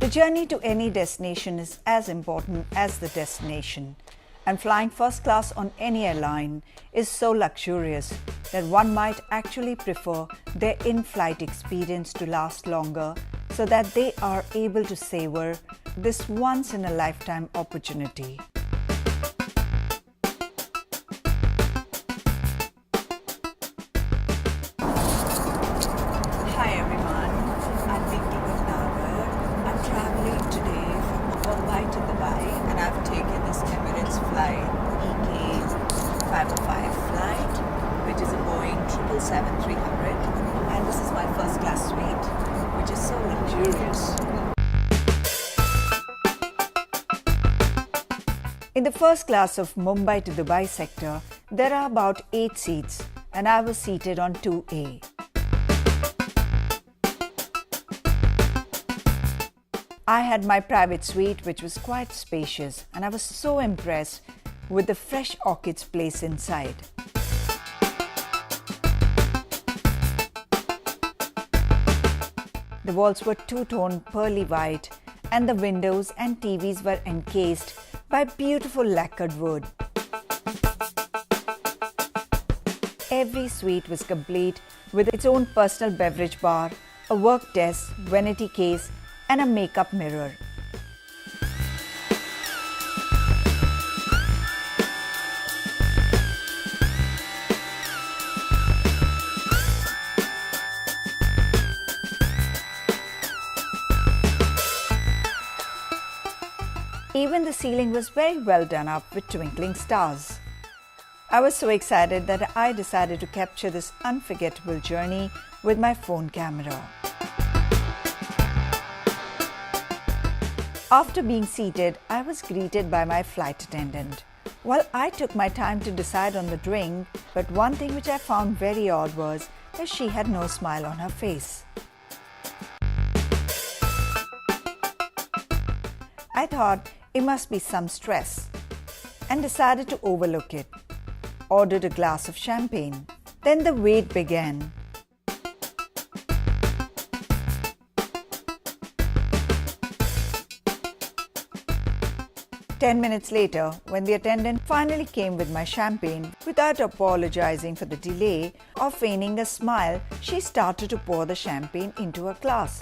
The journey to any destination is as important as the destination, and flying first class on any airline is so luxurious that one might actually prefer their in-flight experience to last longer so that they are able to savor this once-in-a-lifetime opportunity. Hi everyone, I'm Vicky Bhatnagar. I'm traveling today from Mumbai to Dubai and I've taken this Emirates flight, EK505 flight, which is a Boeing 777-300, and this is my first class suite, which is so luxurious. In the first class of Mumbai to Dubai sector, there are about 8 seats and I was seated on 2A. I had my private suite, which was quite spacious, and I was so impressed with the fresh orchids placed inside. The walls were two-tone pearly white, and the windows and TVs were encased by beautiful lacquered wood. Every suite was complete with its own personal beverage bar, a work desk, vanity case, and a makeup mirror. Even the ceiling was very well done up with twinkling stars. I was so excited that I decided to capture this unforgettable journey with my phone camera. After being seated, I was greeted by my flight attendant. Well, I took my time to decide on the drink, but one thing which I found very odd was that she had no smile on her face. I thought it must be some stress and decided to overlook it. Ordered a glass of champagne. Then the wait began. Ten minutes later, when the attendant finally came with my champagne, without apologizing for the delay or feigning a smile, she started to pour the champagne into a glass.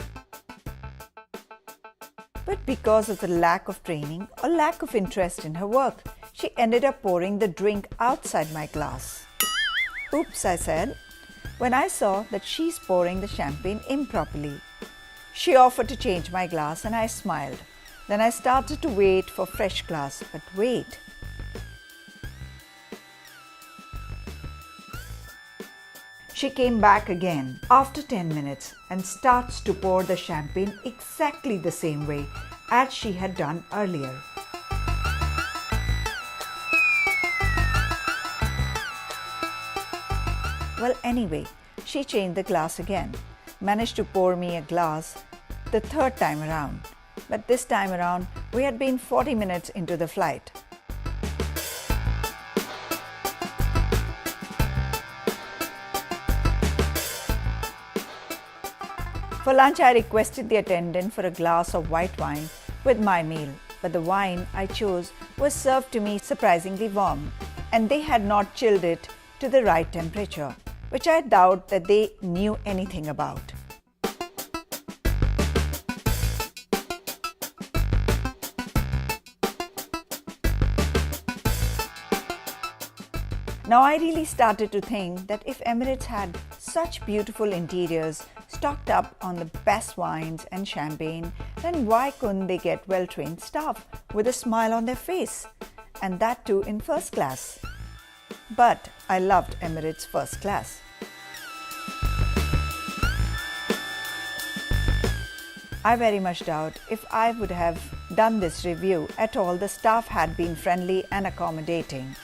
But because of the lack of training or lack of interest in her work, she ended up pouring the drink outside my glass. Oops, I said, when I saw that she's pouring the champagne improperly. She offered to change my glass and I smiled. Then I started to wait for fresh glass, but wait. She came back again after 10 minutes and starts to pour the champagne exactly the same way as she had done earlier. Well, anyway, she changed the glass again, managed to pour me a glass the third time around. But this time around, we had been 40 minutes into the flight. For lunch, I requested the attendant for a glass of white wine with my meal, but the wine I chose was served to me surprisingly warm, and they had not chilled it to the right temperature, which I doubt that they knew anything about. Now I really started to think that if Emirates had such beautiful interiors stocked up on the best wines and champagne, then why couldn't they get well-trained staff with a smile on their face? And that too in first class. But I loved Emirates first class. I very much doubt if I would have done this review at all the staff had been friendly and accommodating.